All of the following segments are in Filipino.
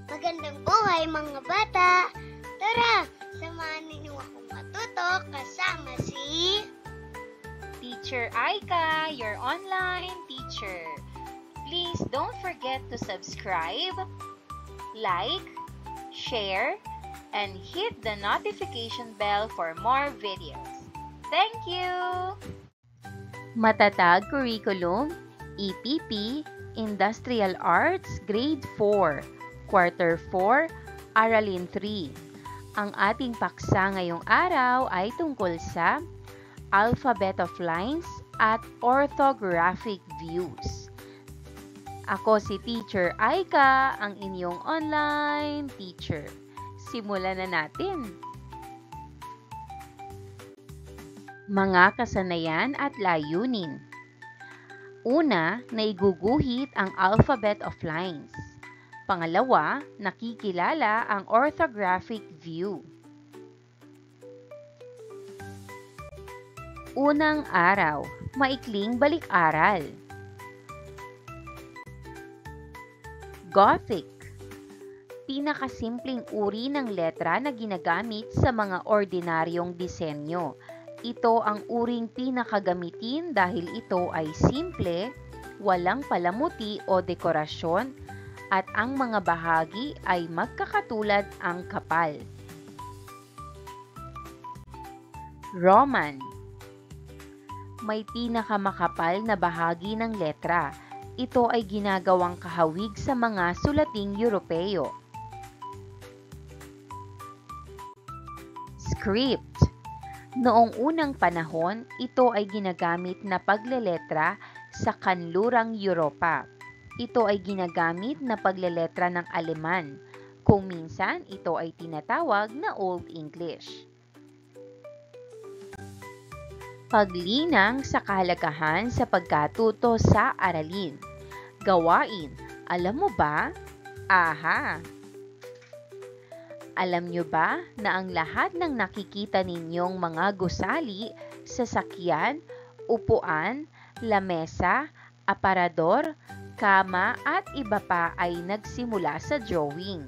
Magandang buhay mga bata! Tara, samahan ninyo akong matuto kasama si Teacher Aika, your online teacher. Please don't forget to subscribe, like, share, and hit the notification bell for more videos. Thank you! Matatag Curriculum, EPP, Industrial Arts, Grade 4, Quarter 4, Aralin 3. Ang ating paksa ngayong araw ay tungkol sa alphabet of lines at orthographic views. Ako si Teacher Aika, ang inyong online teacher. Simulan na natin. Mga kasanayan at layunin. Una, naiguguhit ang alphabet of lines. Pangalawa, nakikilala ang orthographic view. Unang araw, maikling balik-aral. Gothic, pinakasimpleng uri ng letra na ginagamit sa mga ordinaryong disenyo. Ito ang uring pinakagamitin dahil ito ay simple, walang palamuti o dekorasyon, at ang mga bahagi ay magkakatulad ang kapal. Roman, may pinakamakapal na bahagi ng letra. Ito ay ginagawang kahawig sa mga sulating Europeo. Script, noong unang panahon, ito ay ginagamit na pagleletra sa kanlurang Europa. Ito ay ginagamit na pagleletra ng Aleman, kung minsan ito ay tinatawag na Old English. Paglinang sa kahalagahan sa pagkatuto sa aralin. Gawain, alam mo ba? Aha! Alam nyo ba na ang lahat ng nakikita ninyong mga gusali, sasakyan, upuan, lamesa, aparador, kama at iba pa ay nagsimula sa drawing?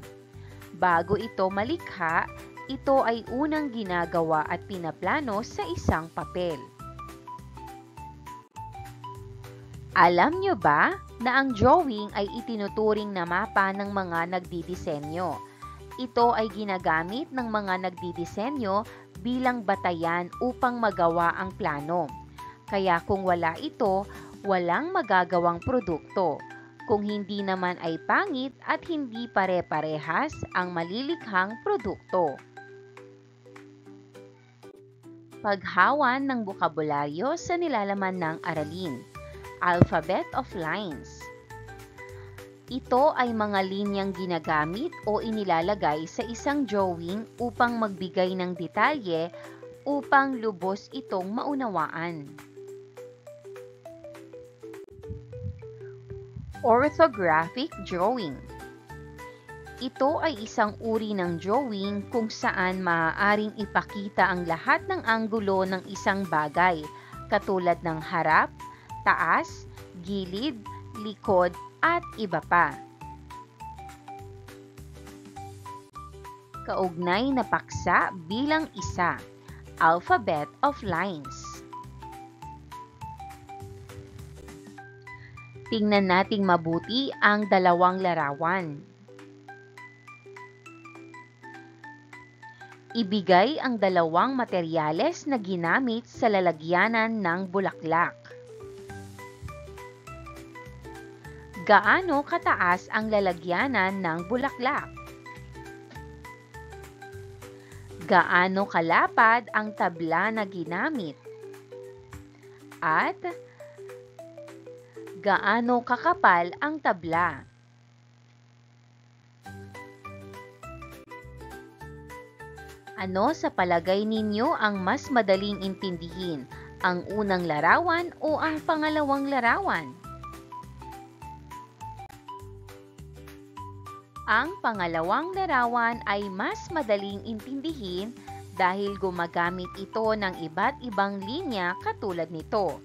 Bago ito malikha, ito ay unang ginagawa at pinaplano sa isang papel. Alam nyo ba na ang drawing ay itinuturing na mapa ng mga nagdidisenyo? Ito ay ginagamit ng mga nagdidisenyo bilang batayan upang magawa ang plano. Kaya kung wala ito, walang magagawang produkto. Kung hindi naman ay pangit at hindi pare-parehas ang malilikhang produkto. Paghawan ng bokabularyo sa nilalaman ng aralin. Alphabet of lines. Ito ay mga linyang ginagamit o inilalagay sa isang drawing upang magbigay ng detalye upang lubos itong maunawaan. Orthographic drawing. Ito ay isang uri ng drawing kung saan maaaring ipakita ang lahat ng anggulo ng isang bagay, katulad ng harap, taas, gilid, likod, at iba pa. Kaugnay na paksa bilang isa. Alphabet of lines. Tingnan nating mabuti ang dalawang larawan. Ibigay ang dalawang materyales na ginamit sa lalagyanan ng bulaklak. Gaano kataas ang lalagyanan ng bulaklak? Gaano kalapad ang tabla na ginamit? At gaano kakapal ang tabla? Ano sa palagay ninyo ang mas madaling intindihin, ang unang larawan o ang pangalawang larawan? Ang pangalawang larawan ay mas madaling intindihin dahil gumagamit ito ng iba't ibang linya katulad nito.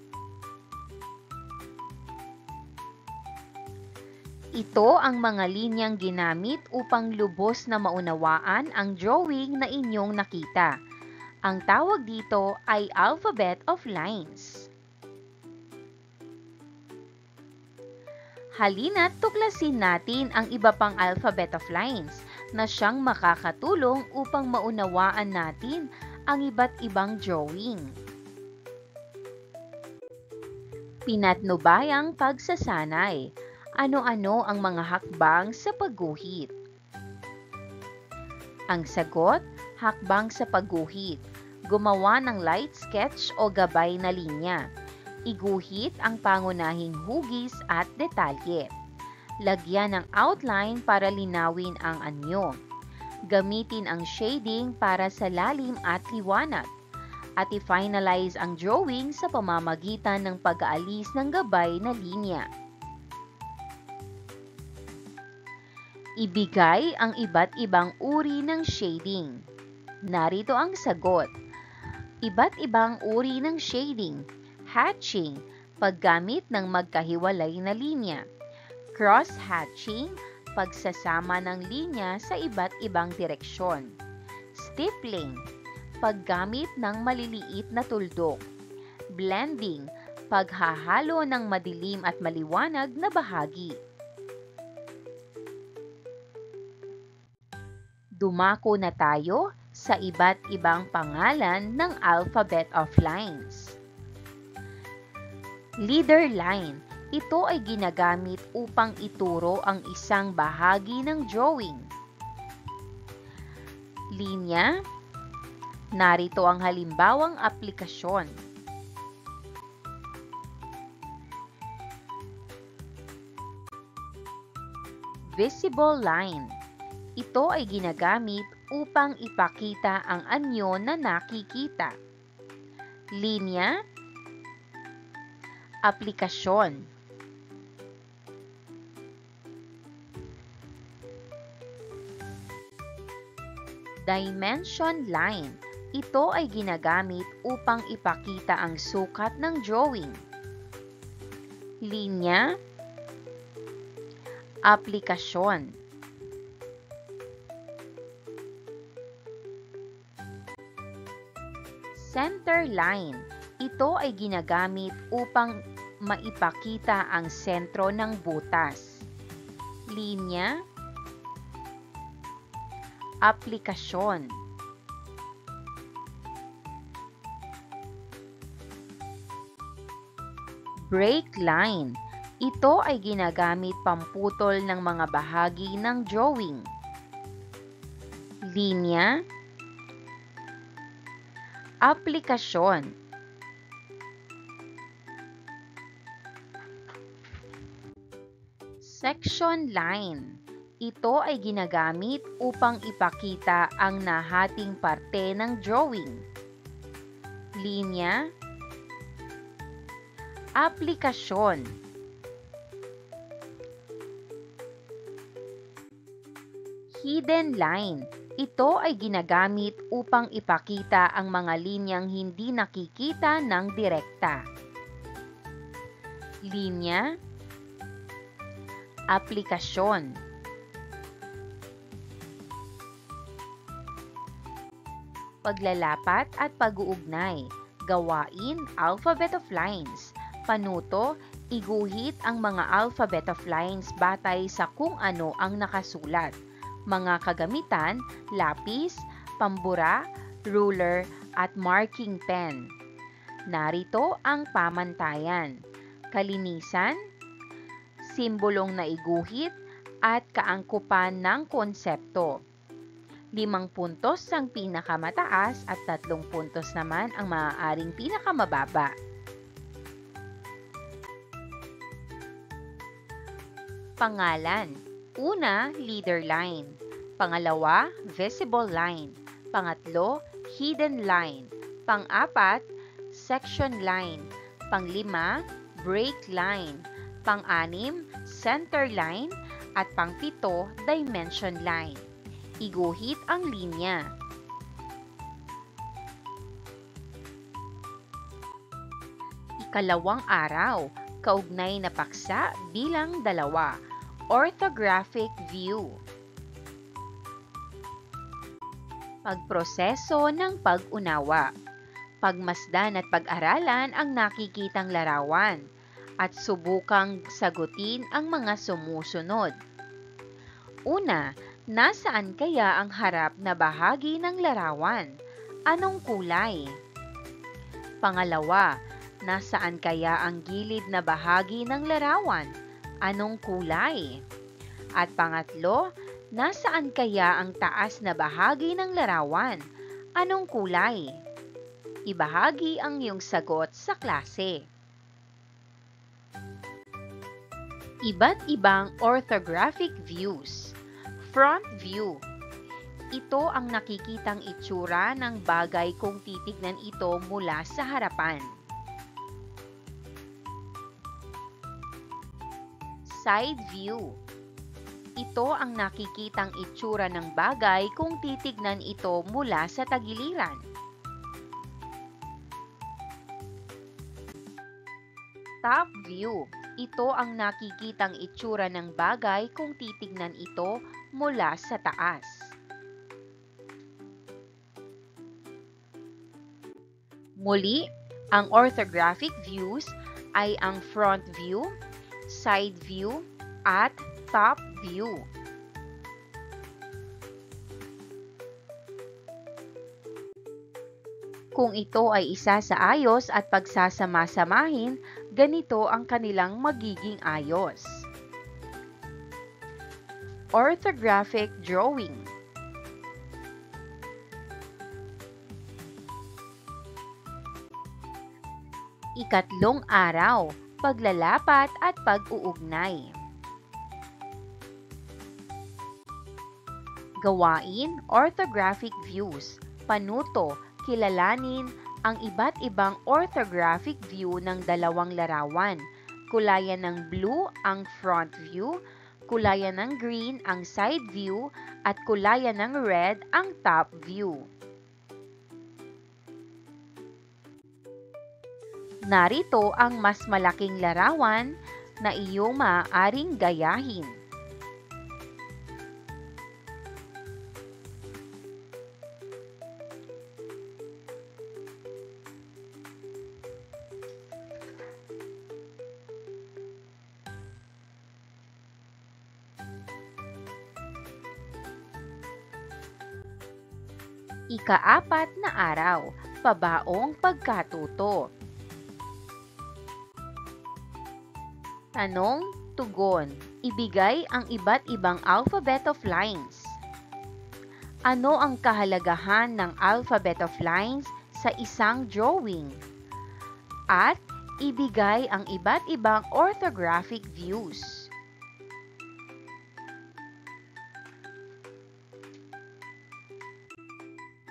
Ito ang mga linyang ginamit upang lubos na maunawaan ang drawing na inyong nakita. Ang tawag dito ay alphabet of lines. Halina't tuklasin natin ang iba pang alphabet of lines na siyang makakatulong upang maunawaan natin ang iba't ibang drawing. Pinatnubayang pagsasanay. Ano-ano ang mga hakbang sa pagguhit? Ang sagot, hakbang sa pagguhit. Gumawa ng light sketch o gabay na linya. Iguhit ang pangunahing hugis at detalye. Lagyan ng outline para linawin ang anyo. Gamitin ang shading para sa lalim at liwanag. At i-finalize ang drawing sa pamamagitan ng pag-aalis ng gabay na linya. Ibigay ang iba't ibang uri ng shading. Narito ang sagot. Iba't ibang uri ng shading. Hatching, paggamit ng magkahiwalay na linya. Cross-hatching, pagsasama ng linya sa iba't ibang direksyon. Stippling, paggamit ng maliliit na tuldok. Blending, paghahalo ng madilim at maliwanag na bahagi. Dumako na tayo sa iba't ibang pangalan ng alphabet of lines. Leader line. Ito ay ginagamit upang ituro ang isang bahagi ng drawing. Linya. Narito ang halimbawang aplikasyon. Visible line. Ito ay ginagamit upang ipakita ang anyo na nakikita. Linya. Aplikasyon. Dimension line. Ito ay ginagamit upang ipakita ang sukat ng drawing. Linya. Aplikasyon. Center line. Ito ay ginagamit upang maipakita ang sentro ng butas. Linya. Aplikasyon. Break line. Ito ay ginagamit pamputol ng mga bahagi ng drawing. Linya. Aplikasyon. Section line. Ito ay ginagamit upang ipakita ang nahating parte ng drawing. Linya. Aplikasyon. Hidden line. Ito ay ginagamit upang ipakita ang mga linyang hindi nakikita ng direkta. Linya. Aplikasyon. Paglalapat at pag-uugnay. Gawain, alphabet of lines. Panuto, iguhit ang mga alphabet of lines batay sa kung ano ang nakasulat. Mga kagamitan, lapis, pambura, ruler, at marking pen. Narito ang pamantayan. Kalinisan, simbolong naiguhit, at kaangkupan ng konsepto. 5 puntos ang pinakamataas at 3 puntos naman ang maaaring pinakamababa. Pangalan. Una, leader line. Pangalawa, visible line. Pangatlo, hidden line. Pang-apat, section line. Pang-5, break line. Pang-6, center line. At pang-7, dimension line. Iguhit ang linya. Ikalawang araw, kaugnay na paksa bilang 2. orthographic view. Pagproseso ng pag-unawa. Pagmasdan at pag-aralan ang nakikitang larawan at subukang sagutin ang mga sumusunod. Una, nasaan kaya ang harap na bahagi ng larawan? Anong kulay? Pangalawa, nasaan kaya ang gilid na bahagi ng larawan? Anong kulay? At pangatlo, nasaan kaya ang taas na bahagi ng larawan? Anong kulay? Ibahagi ang iyong sagot sa klase. Iba't ibang orthographic views. Front view. Ito ang nakikitang itsura ng bagay kung titignan ito mula sa harapan. Side view. Ito ang nakikitang itsura ng bagay kung titignan ito mula sa tagiliran. Top view. Ito ang nakikitang itsura ng bagay kung titignan ito mula sa taas. Muli, ang orthographic views ay ang front view, side view, at top view. Kung ito ay isa sa ayos at pagsasama-samahin, ganito ang kanilang magiging ayos. Orthographic drawing. Ikatlong araw, paglalapat at pag-uugnay. Gawain, orthographic views, panuto, kilalanin ang iba't ibang orthographic view ng dalawang larawan. Kulayan ng blue ang front view, kulayan ng green ang side view, at kulayan ng red ang top view. Narito ang mas malaking larawan na iyong maaaring gayahin. Ika-4 na araw, pabaong pagkatuto. Tanong, tugon, ibigay ang iba't ibang alphabet of lines. Ano ang kahalagahan ng alphabet of lines sa isang drawing? At ibigay ang iba't ibang orthographic views.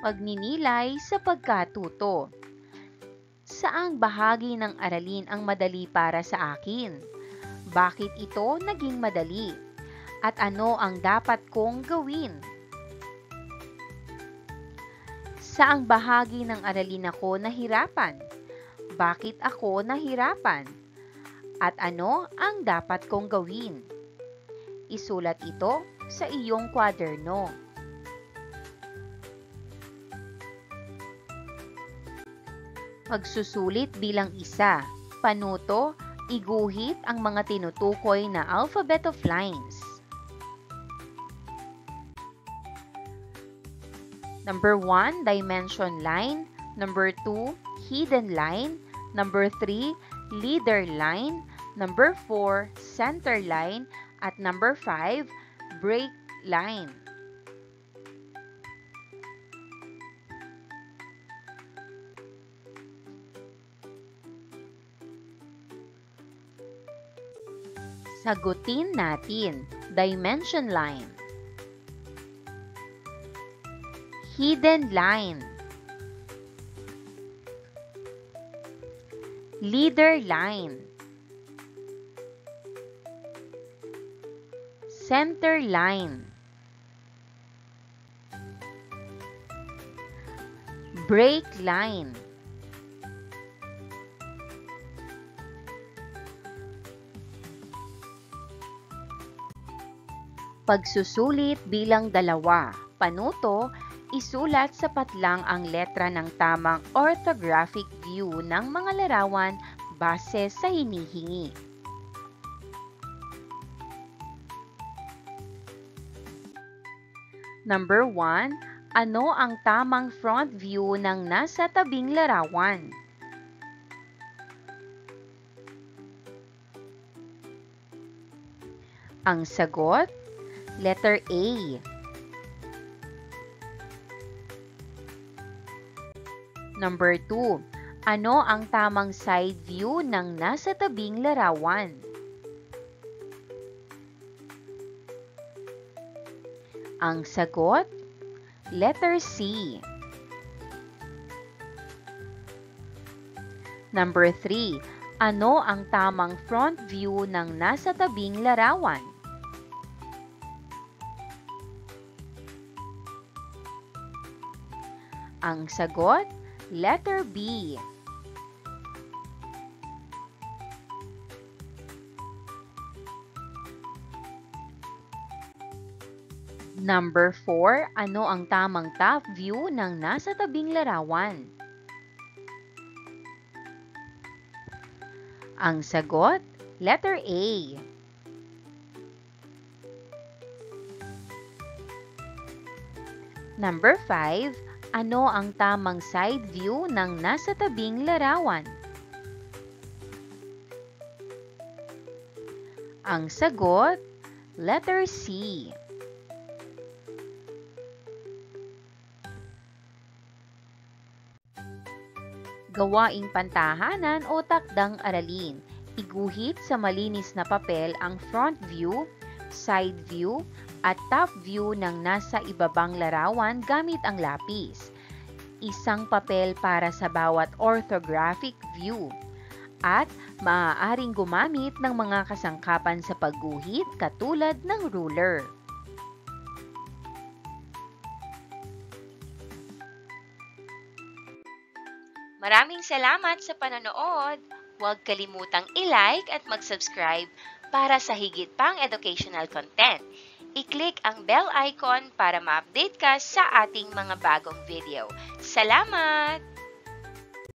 Pagninilay sa pagkatuto. Saang bahagi ng aralin ang madali para sa akin? Bakit ito naging madali? At ano ang dapat kong gawin? Saang bahagi ng aralin ako nahirapan? Bakit ako nahirapan? At ano ang dapat kong gawin? Isulat ito sa iyong kwaderno. Pagsusulit bilang isa, panuto, iguhit ang mga tinutukoy na alphabet of lines. Number 1, dimension line. Number 2, hidden line. Number 3, leader line. Number 4, center line. At number 5, break line. Sagutin natin. Dimension line. Hidden line. Leader line. Center line. Break line. Pagsusulit bilang dalawa. Panuto, isulat sa patlang ang letra ng tamang orthographic view ng mga larawan base sa hinihingi. Number 1. Ano ang tamang front view ng nasa tabing larawan? Ang sagot, letter A. Number 2. Ano ang tamang side view ng nasa tabing larawan? Ang sagot, letter C. Number 3. Ano ang tamang front view ng nasa tabing larawan? Ang sagot, letter B. Number 4. Ano ang tamang top view ng nasa tabing larawan? Ang sagot, letter A. Number 5. Ano ang tamang side view ng nasa tabing larawan? Ang sagot, letter C. Gawaing pantahanan o takdang aralin. Iguhit sa malinis na papel ang front view, side view, at top view ng nasa ibabang larawan gamit ang lapis. Isang papel para sa bawat orthographic view. At maaaring gumamit ng mga kasangkapan sa pagguhit katulad ng ruler. Maraming salamat sa panonood! Huwag kalimutang i-like at mag-subscribe para sa higit pang educational content. I-click ang bell icon para ma-update ka sa ating mga bagong video. Salamat!